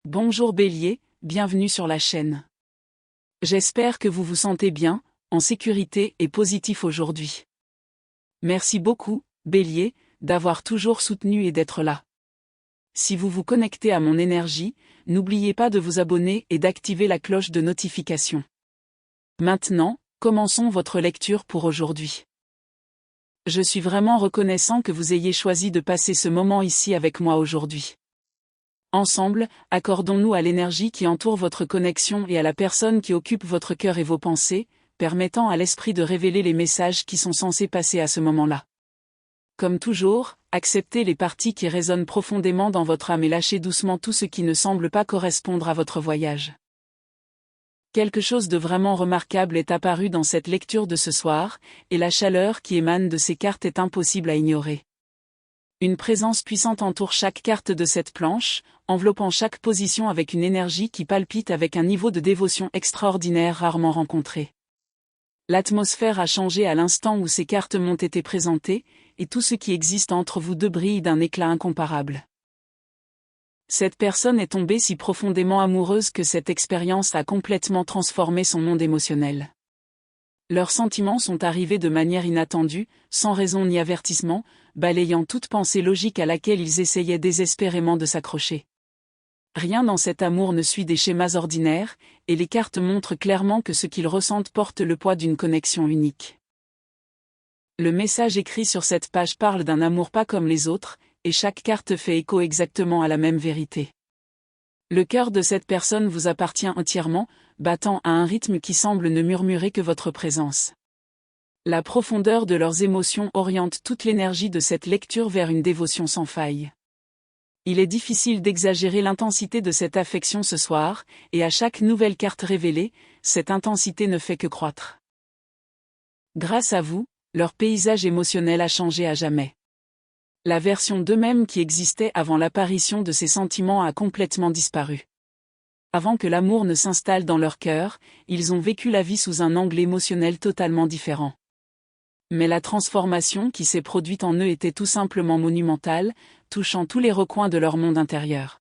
Bonjour Bélier, bienvenue sur la chaîne. J'espère que vous vous sentez bien, en sécurité et positif aujourd'hui. Merci beaucoup, Bélier, d'avoir toujours soutenu et d'être là. Si vous vous connectez à mon énergie, n'oubliez pas de vous abonner et d'activer la cloche de notification. Maintenant, commençons votre lecture pour aujourd'hui. Je suis vraiment reconnaissant que vous ayez choisi de passer ce moment ici avec moi aujourd'hui. Ensemble, accordons-nous à l'énergie qui entoure votre connexion et à la personne qui occupe votre cœur et vos pensées, permettant à l'esprit de révéler les messages qui sont censés passer à ce moment-là. Comme toujours, acceptez les parties qui résonnent profondément dans votre âme et lâchez doucement tout ce qui ne semble pas correspondre à votre voyage. Quelque chose de vraiment remarquable est apparu dans cette lecture de ce soir, et la chaleur qui émane de ces cartes est impossible à ignorer. Une présence puissante entoure chaque carte de cette planche, enveloppant chaque position avec une énergie qui palpite avec un niveau de dévotion extraordinaire rarement rencontré. L'atmosphère a changé à l'instant où ces cartes m'ont été présentées, et tout ce qui existe entre vous deux brille d'un éclat incomparable. Cette personne est tombée si profondément amoureuse que cette expérience a complètement transformé son monde émotionnel. Leurs sentiments sont arrivés de manière inattendue, sans raison ni avertissement, balayant toute pensée logique à laquelle ils essayaient désespérément de s'accrocher. Rien dans cet amour ne suit des schémas ordinaires, et les cartes montrent clairement que ce qu'ils ressentent porte le poids d'une connexion unique. Le message écrit sur cette page parle d'un amour pas comme les autres, et chaque carte fait écho exactement à la même vérité. Le cœur de cette personne vous appartient entièrement, battant à un rythme qui semble ne murmurer que votre présence. La profondeur de leurs émotions oriente toute l'énergie de cette lecture vers une dévotion sans faille. Il est difficile d'exagérer l'intensité de cette affection ce soir, et à chaque nouvelle carte révélée, cette intensité ne fait que croître. Grâce à vous, leur paysage émotionnel a changé à jamais. La version d'eux-mêmes qui existait avant l'apparition de ces sentiments a complètement disparu. Avant que l'amour ne s'installe dans leur cœur, ils ont vécu la vie sous un angle émotionnel totalement différent. Mais la transformation qui s'est produite en eux était tout simplement monumentale, touchant tous les recoins de leur monde intérieur.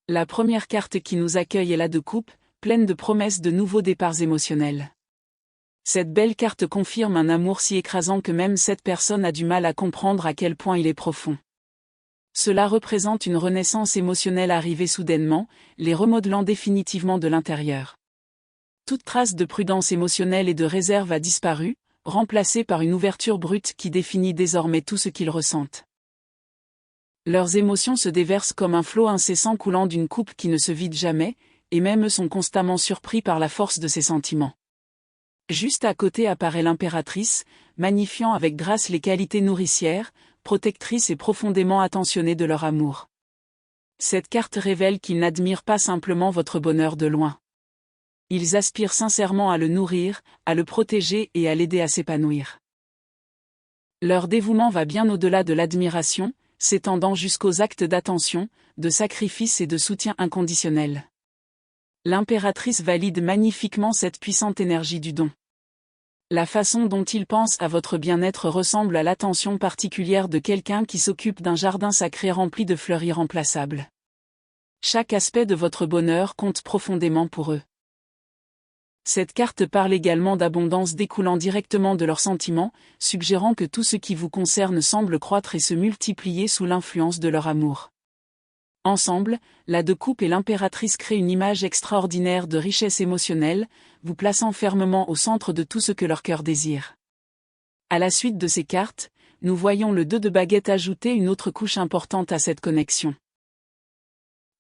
La première carte qui nous accueille est la de coupe, pleine de promesses de nouveaux départs émotionnels. Cette belle carte confirme un amour si écrasant que même cette personne a du mal à comprendre à quel point il est profond. Cela représente une renaissance émotionnelle arrivée soudainement, les remodelant définitivement de l'intérieur. Toute trace de prudence émotionnelle et de réserve a disparu, remplacée par une ouverture brute qui définit désormais tout ce qu'ils ressentent. Leurs émotions se déversent comme un flot incessant coulant d'une coupe qui ne se vide jamais, et même eux sont constamment surpris par la force de ces sentiments. Juste à côté apparaît l'impératrice, magnifiant avec grâce les qualités nourricières, protectrices et profondément attentionnées de leur amour. Cette carte révèle qu'ils n'admirent pas simplement votre bonheur de loin. Ils aspirent sincèrement à le nourrir, à le protéger et à l'aider à s'épanouir. Leur dévouement va bien au-delà de l'admiration, s'étendant jusqu'aux actes d'attention, de sacrifice et de soutien inconditionnel. L'impératrice valide magnifiquement cette puissante énergie du don. La façon dont ils pensent à votre bien-être ressemble à l'attention particulière de quelqu'un qui s'occupe d'un jardin sacré rempli de fleurs irremplaçables. Chaque aspect de votre bonheur compte profondément pour eux. Cette carte parle également d'abondance découlant directement de leurs sentiments, suggérant que tout ce qui vous concerne semble croître et se multiplier sous l'influence de leur amour. Ensemble, la de coupe et l'impératrice créent une image extraordinaire de richesse émotionnelle, vous plaçant fermement au centre de tout ce que leur cœur désire. À la suite de ces cartes, nous voyons le 2 de baguette ajouter une autre couche importante à cette connexion.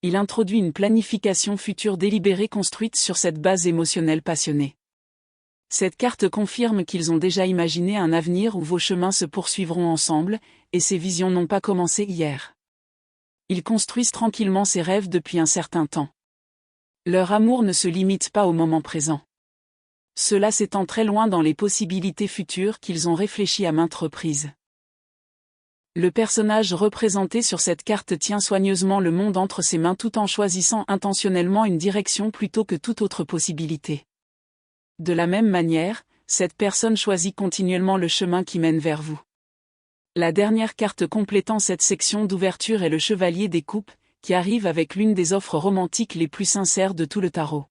Il introduit une planification future délibérée construite sur cette base émotionnelle passionnée. Cette carte confirme qu'ils ont déjà imaginé un avenir où vos chemins se poursuivront ensemble, et ces visions n'ont pas commencé hier. Ils construisent tranquillement ces rêves depuis un certain temps. Leur amour ne se limite pas au moment présent. Cela s'étend très loin dans les possibilités futures qu'ils ont réfléchies à maintes reprises. Le personnage représenté sur cette carte tient soigneusement le monde entre ses mains tout en choisissant intentionnellement une direction plutôt que toute autre possibilité. De la même manière, cette personne choisit continuellement le chemin qui mène vers vous. La dernière carte complétant cette section d'ouverture est le chevalier des coupes, qui arrive avec l'une des offres romantiques les plus sincères de tout le tarot.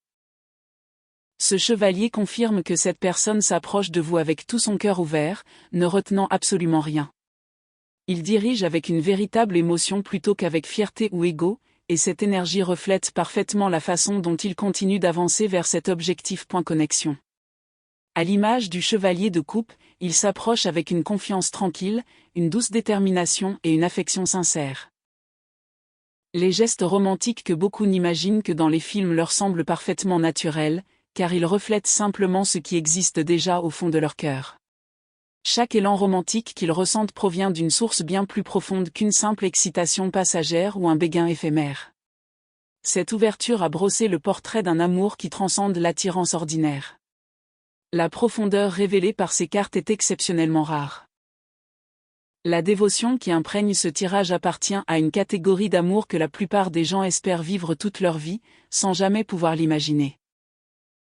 Ce chevalier confirme que cette personne s'approche de vous avec tout son cœur ouvert, ne retenant absolument rien. Il dirige avec une véritable émotion plutôt qu'avec fierté ou ego, et cette énergie reflète parfaitement la façon dont il continue d'avancer vers cet objectif. Connexion. À l'image du chevalier de coupe, il s'approche avec une confiance tranquille, une douce détermination et une affection sincère. Les gestes romantiques que beaucoup n'imaginent que dans les films leur semblent parfaitement naturels, car ils reflètent simplement ce qui existe déjà au fond de leur cœur. Chaque élan romantique qu'ils ressentent provient d'une source bien plus profonde qu'une simple excitation passagère ou un béguin éphémère. Cette ouverture a brossé le portrait d'un amour qui transcende l'attirance ordinaire. La profondeur révélée par ces cartes est exceptionnellement rare. La dévotion qui imprègne ce tirage appartient à une catégorie d'amour que la plupart des gens espèrent vivre toute leur vie, sans jamais pouvoir l'imaginer.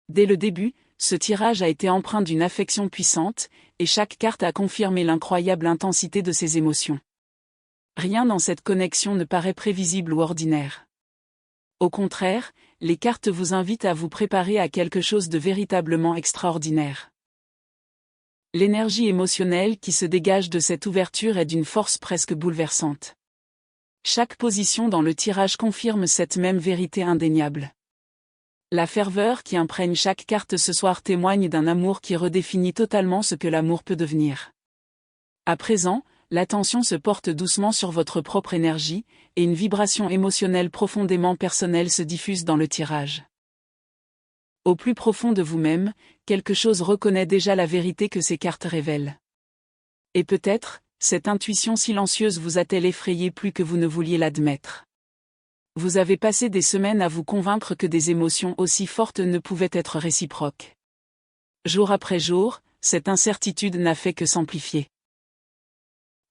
Dès le début, ce tirage a été empreint d'une affection puissante, et chaque carte a confirmé l'incroyable intensité de ses émotions. Rien dans cette connexion ne paraît prévisible ou ordinaire. Au contraire, les cartes vous invitent à vous préparer à quelque chose de véritablement extraordinaire. L'énergie émotionnelle qui se dégage de cette ouverture est d'une force presque bouleversante. Chaque position dans le tirage confirme cette même vérité indéniable. La ferveur qui imprègne chaque carte ce soir témoigne d'un amour qui redéfinit totalement ce que l'amour peut devenir. À présent, l'attention se porte doucement sur votre propre énergie, et une vibration émotionnelle profondément personnelle se diffuse dans le tirage. Au plus profond de vous-même, quelque chose reconnaît déjà la vérité que ces cartes révèlent. Et peut-être, cette intuition silencieuse vous a-t-elle effrayé plus que vous ne vouliez l'admettre. Vous avez passé des semaines à vous convaincre que des émotions aussi fortes ne pouvaient être réciproques. Jour après jour, cette incertitude n'a fait que s'amplifier.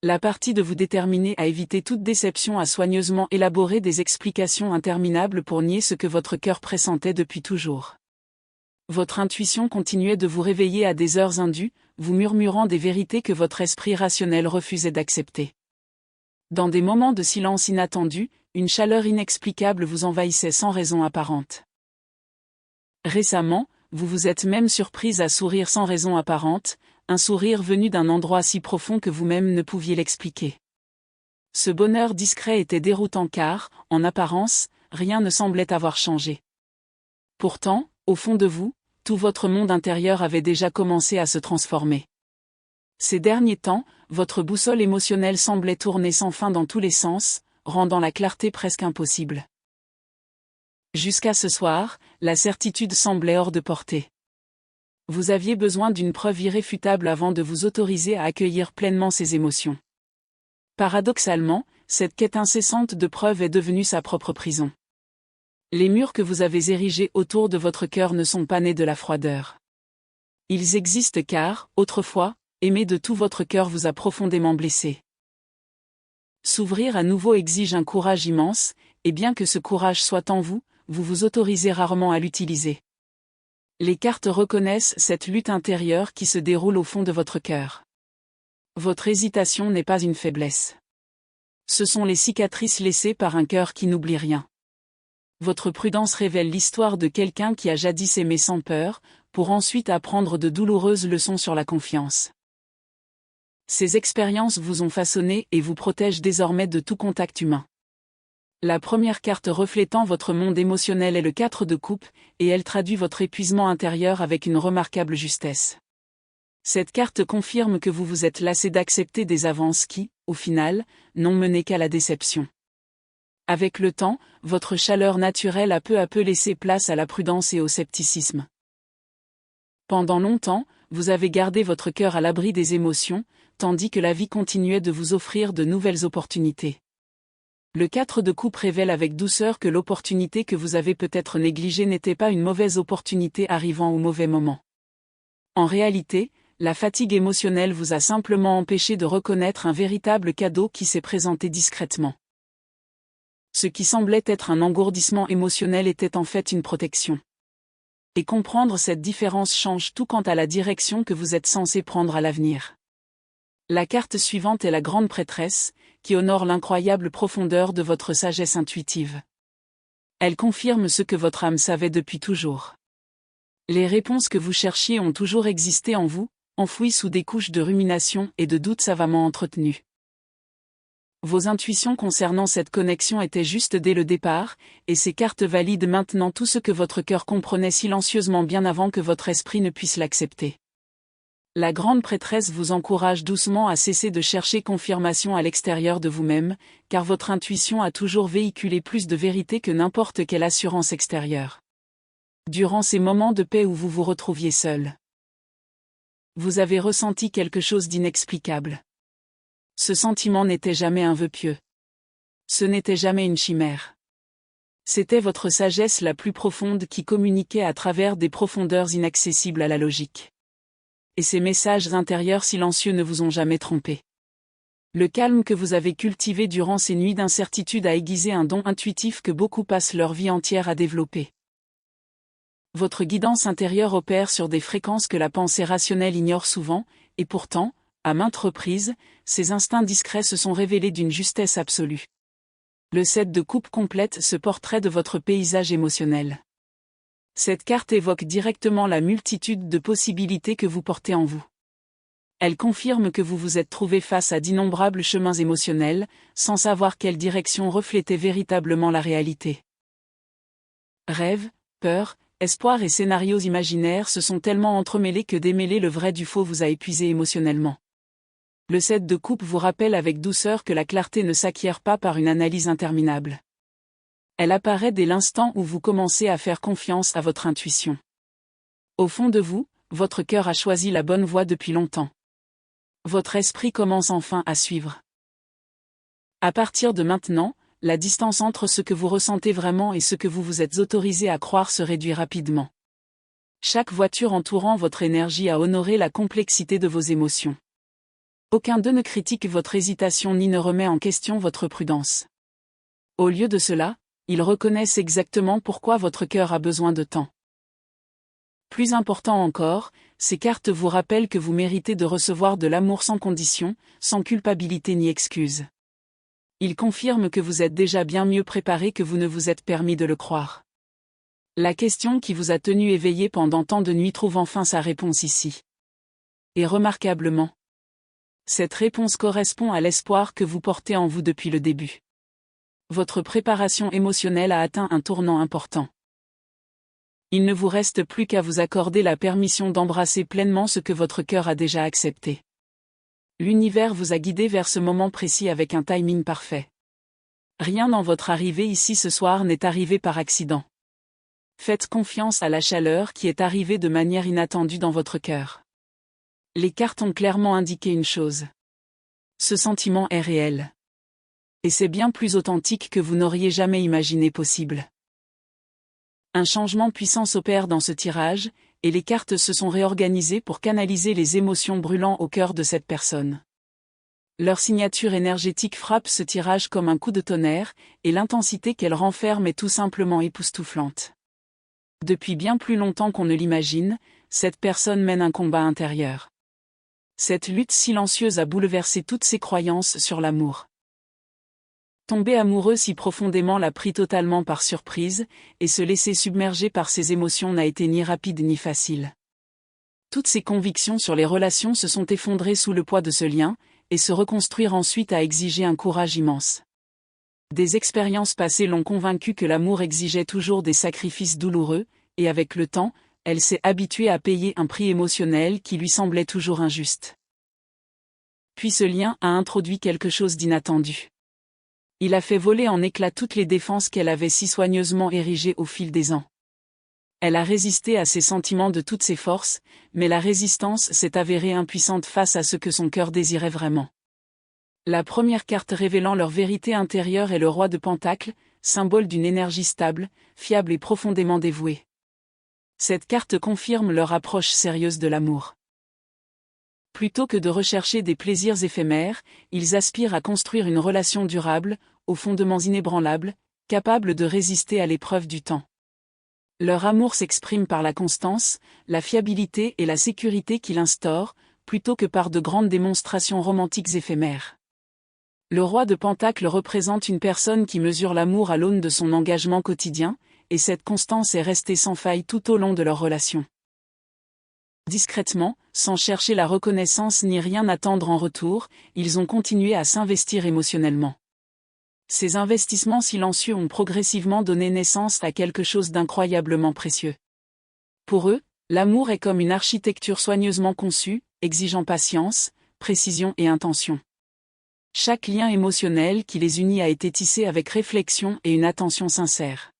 La partie de vous déterminer à éviter toute déception a soigneusement élaboré des explications interminables pour nier ce que votre cœur pressentait depuis toujours. Votre intuition continuait de vous réveiller à des heures indues, vous murmurant des vérités que votre esprit rationnel refusait d'accepter. Dans des moments de silence inattendu, une chaleur inexplicable vous envahissait sans raison apparente. Récemment, vous vous êtes même surprise à sourire sans raison apparente, un sourire venu d'un endroit si profond que vous-même ne pouviez l'expliquer. Ce bonheur discret était déroutant car, en apparence, rien ne semblait avoir changé. Pourtant, au fond de vous, tout votre monde intérieur avait déjà commencé à se transformer. Ces derniers temps, votre boussole émotionnelle semblait tourner sans fin dans tous les sens, rendant la clarté presque impossible. Jusqu'à ce soir, la certitude semblait hors de portée. Vous aviez besoin d'une preuve irréfutable avant de vous autoriser à accueillir pleinement ces émotions. Paradoxalement, cette quête incessante de preuves est devenue sa propre prison. Les murs que vous avez érigés autour de votre cœur ne sont pas nés de la froideur. Ils existent car, autrefois, aimer de tout votre cœur vous a profondément blessé. S'ouvrir à nouveau exige un courage immense, et bien que ce courage soit en vous, vous vous autorisez rarement à l'utiliser. Les cartes reconnaissent cette lutte intérieure qui se déroule au fond de votre cœur. Votre hésitation n'est pas une faiblesse. Ce sont les cicatrices laissées par un cœur qui n'oublie rien. Votre prudence révèle l'histoire de quelqu'un qui a jadis aimé sans peur, pour ensuite apprendre de douloureuses leçons sur la confiance. Ces expériences vous ont façonné et vous protègent désormais de tout contact humain. La première carte reflétant votre monde émotionnel est le 4 de coupe, et elle traduit votre épuisement intérieur avec une remarquable justesse. Cette carte confirme que vous vous êtes lassé d'accepter des avances qui, au final, n'ont mené qu'à la déception. Avec le temps, votre chaleur naturelle a peu à peu laissé place à la prudence et au scepticisme. Pendant longtemps, vous avez gardé votre cœur à l'abri des émotions, tandis que la vie continuait de vous offrir de nouvelles opportunités. Le 4 de coupe révèle avec douceur que l'opportunité que vous avez peut-être négligée n'était pas une mauvaise opportunité arrivant au mauvais moment. En réalité, la fatigue émotionnelle vous a simplement empêché de reconnaître un véritable cadeau qui s'est présenté discrètement. Ce qui semblait être un engourdissement émotionnel était en fait une protection. Et comprendre cette différence change tout quant à la direction que vous êtes censé prendre à l'avenir. La carte suivante est la grande prêtresse, qui honore l'incroyable profondeur de votre sagesse intuitive. Elle confirme ce que votre âme savait depuis toujours. Les réponses que vous cherchiez ont toujours existé en vous, enfouies sous des couches de rumination et de doutes savamment entretenus. Vos intuitions concernant cette connexion étaient justes dès le départ, et ces cartes valident maintenant tout ce que votre cœur comprenait silencieusement bien avant que votre esprit ne puisse l'accepter. La grande prêtresse vous encourage doucement à cesser de chercher confirmation à l'extérieur de vous-même, car votre intuition a toujours véhiculé plus de vérité que n'importe quelle assurance extérieure. Durant ces moments de paix où vous vous retrouviez seul, vous avez ressenti quelque chose d'inexplicable. Ce sentiment n'était jamais un vœu pieux. Ce n'était jamais une chimère. C'était votre sagesse la plus profonde qui communiquait à travers des profondeurs inaccessibles à la logique. Et ces messages intérieurs silencieux ne vous ont jamais trompé. Le calme que vous avez cultivé durant ces nuits d'incertitude a aiguisé un don intuitif que beaucoup passent leur vie entière à développer. Votre guidance intérieure opère sur des fréquences que la pensée rationnelle ignore souvent, et pourtant, à maintes reprises, ces instincts discrets se sont révélés d'une justesse absolue. Le 7 de coupe complète ce portrait de votre paysage émotionnel. Cette carte évoque directement la multitude de possibilités que vous portez en vous. Elle confirme que vous vous êtes trouvé face à d'innombrables chemins émotionnels, sans savoir quelle direction reflétait véritablement la réalité. Rêves, peurs, espoirs et scénarios imaginaires se sont tellement entremêlés que démêler le vrai du faux vous a épuisé émotionnellement. Le 7 de coupe vous rappelle avec douceur que la clarté ne s'acquiert pas par une analyse interminable. Elle apparaît dès l'instant où vous commencez à faire confiance à votre intuition. Au fond de vous, votre cœur a choisi la bonne voie depuis longtemps. Votre esprit commence enfin à suivre. À partir de maintenant, la distance entre ce que vous ressentez vraiment et ce que vous vous êtes autorisé à croire se réduit rapidement. Chaque voiture entourant votre énergie a honoré la complexité de vos émotions. Aucun d'eux ne critique votre hésitation ni ne remet en question votre prudence. Au lieu de cela, ils reconnaissent exactement pourquoi votre cœur a besoin de temps. Plus important encore, ces cartes vous rappellent que vous méritez de recevoir de l'amour sans condition, sans culpabilité ni excuse. Ils confirment que vous êtes déjà bien mieux préparé que vous ne vous êtes permis de le croire. La question qui vous a tenu éveillé pendant tant de nuits trouve enfin sa réponse ici. Et remarquablement, cette réponse correspond à l'espoir que vous portez en vous depuis le début. Votre préparation émotionnelle a atteint un tournant important. Il ne vous reste plus qu'à vous accorder la permission d'embrasser pleinement ce que votre cœur a déjà accepté. L'univers vous a guidé vers ce moment précis avec un timing parfait. Rien dans votre arrivée ici ce soir n'est arrivé par accident. Faites confiance à la chaleur qui est arrivée de manière inattendue dans votre cœur. Les cartes ont clairement indiqué une chose. Ce sentiment est réel. Et c'est bien plus authentique que vous n'auriez jamais imaginé possible. Un changement puissant s'opère dans ce tirage, et les cartes se sont réorganisées pour canaliser les émotions brûlant au cœur de cette personne. Leur signature énergétique frappe ce tirage comme un coup de tonnerre, et l'intensité qu'elle renferme est tout simplement époustouflante. Depuis bien plus longtemps qu'on ne l'imagine, cette personne mène un combat intérieur. Cette lutte silencieuse a bouleversé toutes ses croyances sur l'amour. Tomber amoureux si profondément l'a pris totalement par surprise, et se laisser submerger par ses émotions n'a été ni rapide ni facile. Toutes ses convictions sur les relations se sont effondrées sous le poids de ce lien, et se reconstruire ensuite a exigé un courage immense. Des expériences passées l'ont convaincue que l'amour exigeait toujours des sacrifices douloureux, et avec le temps, elle s'est habituée à payer un prix émotionnel qui lui semblait toujours injuste. Puis ce lien a introduit quelque chose d'inattendu. Il a fait voler en éclats toutes les défenses qu'elle avait si soigneusement érigées au fil des ans. Elle a résisté à ses sentiments de toutes ses forces, mais la résistance s'est avérée impuissante face à ce que son cœur désirait vraiment. La première carte révélant leur vérité intérieure est le roi de Pentacles, symbole d'une énergie stable, fiable et profondément dévouée. Cette carte confirme leur approche sérieuse de l'amour. Plutôt que de rechercher des plaisirs éphémères, ils aspirent à construire une relation durable, aux fondements inébranlables, capable de résister à l'épreuve du temps. Leur amour s'exprime par la constance, la fiabilité et la sécurité qu'il instaure, plutôt que par de grandes démonstrations romantiques éphémères. Le roi de Pentacles représente une personne qui mesure l'amour à l'aune de son engagement quotidien, et cette constance est restée sans faille tout au long de leur relation. Discrètement, sans chercher la reconnaissance ni rien attendre en retour, ils ont continué à s'investir émotionnellement. Ces investissements silencieux ont progressivement donné naissance à quelque chose d'incroyablement précieux. Pour eux, l'amour est comme une architecture soigneusement conçue, exigeant patience, précision et intention. Chaque lien émotionnel qui les unit a été tissé avec réflexion et une attention sincère.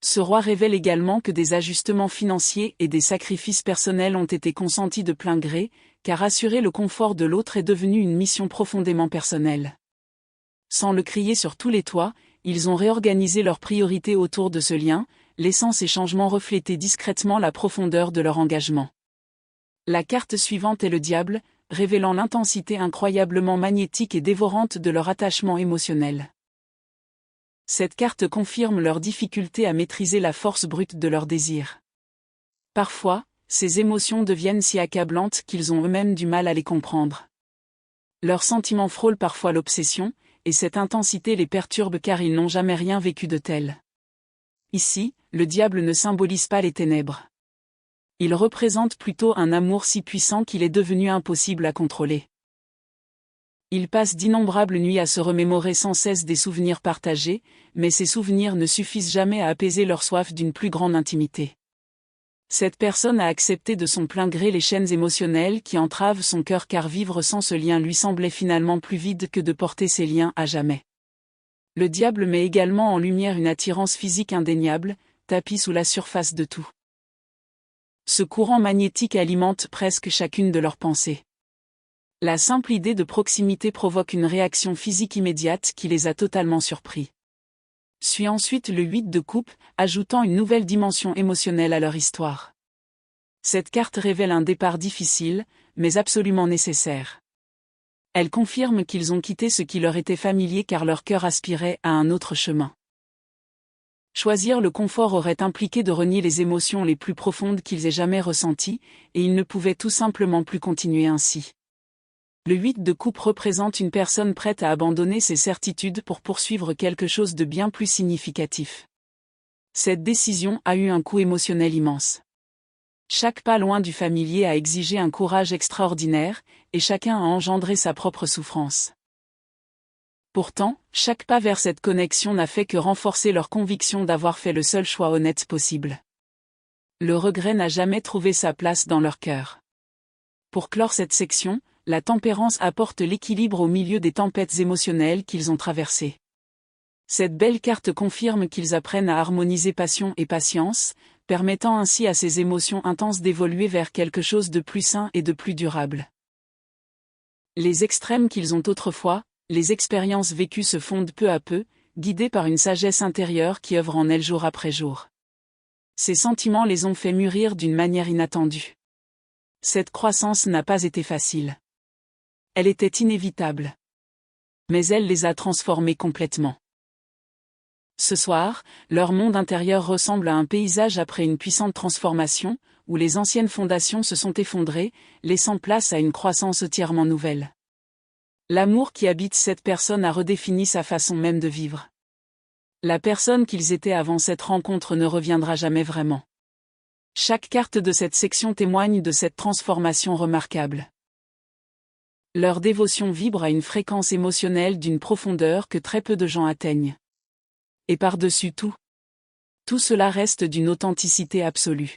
Ce roi révèle également que des ajustements financiers et des sacrifices personnels ont été consentis de plein gré, car assurer le confort de l'autre est devenu une mission profondément personnelle. Sans le crier sur tous les toits, ils ont réorganisé leurs priorités autour de ce lien, laissant ces changements refléter discrètement la profondeur de leur engagement. La carte suivante est le diable, révélant l'intensité incroyablement magnétique et dévorante de leur attachement émotionnel. Cette carte confirme leur difficulté à maîtriser la force brute de leurs désirs. Parfois, ces émotions deviennent si accablantes qu'ils ont eux-mêmes du mal à les comprendre. Leurs sentiments frôlent parfois l'obsession, et cette intensité les perturbe car ils n'ont jamais rien vécu de tel. Ici, le diable ne symbolise pas les ténèbres. Il représente plutôt un amour si puissant qu'il est devenu impossible à contrôler. Ils passent d'innombrables nuits à se remémorer sans cesse des souvenirs partagés, mais ces souvenirs ne suffisent jamais à apaiser leur soif d'une plus grande intimité. Cette personne a accepté de son plein gré les chaînes émotionnelles qui entravent son cœur car vivre sans ce lien lui semblait finalement plus vide que de porter ces liens à jamais. Le diable met également en lumière une attirance physique indéniable, tapie sous la surface de tout. Ce courant magnétique alimente presque chacune de leurs pensées. La simple idée de proximité provoque une réaction physique immédiate qui les a totalement surpris. Suit ensuite le 8 de coupe, ajoutant une nouvelle dimension émotionnelle à leur histoire. Cette carte révèle un départ difficile, mais absolument nécessaire. Elle confirme qu'ils ont quitté ce qui leur était familier car leur cœur aspirait à un autre chemin. Choisir le confort aurait impliqué de renier les émotions les plus profondes qu'ils aient jamais ressenties, et ils ne pouvaient tout simplement plus continuer ainsi. Le 8 de coupe représente une personne prête à abandonner ses certitudes pour poursuivre quelque chose de bien plus significatif. Cette décision a eu un coût émotionnel immense. Chaque pas loin du familier a exigé un courage extraordinaire, et chacun a engendré sa propre souffrance. Pourtant, chaque pas vers cette connexion n'a fait que renforcer leur conviction d'avoir fait le seul choix honnête possible. Le regret n'a jamais trouvé sa place dans leur cœur. Pour clore cette section, la tempérance apporte l'équilibre au milieu des tempêtes émotionnelles qu'ils ont traversées. Cette belle carte confirme qu'ils apprennent à harmoniser passion et patience, permettant ainsi à ces émotions intenses d'évoluer vers quelque chose de plus sain et de plus durable. Les extrêmes qu'ils ont autrefois, les expériences vécues se fondent peu à peu, guidées par une sagesse intérieure qui œuvre en elles jour après jour. Ces sentiments les ont fait mûrir d'une manière inattendue. Cette croissance n'a pas été facile. Elle était inévitable. Mais elle les a transformés complètement. Ce soir, leur monde intérieur ressemble à un paysage après une puissante transformation, où les anciennes fondations se sont effondrées, laissant place à une croissance entièrement nouvelle. L'amour qui habite cette personne a redéfini sa façon même de vivre. La personne qu'ils étaient avant cette rencontre ne reviendra jamais vraiment. Chaque carte de cette section témoigne de cette transformation remarquable. Leur dévotion vibre à une fréquence émotionnelle d'une profondeur que très peu de gens atteignent. Et par-dessus tout, tout cela reste d'une authenticité absolue.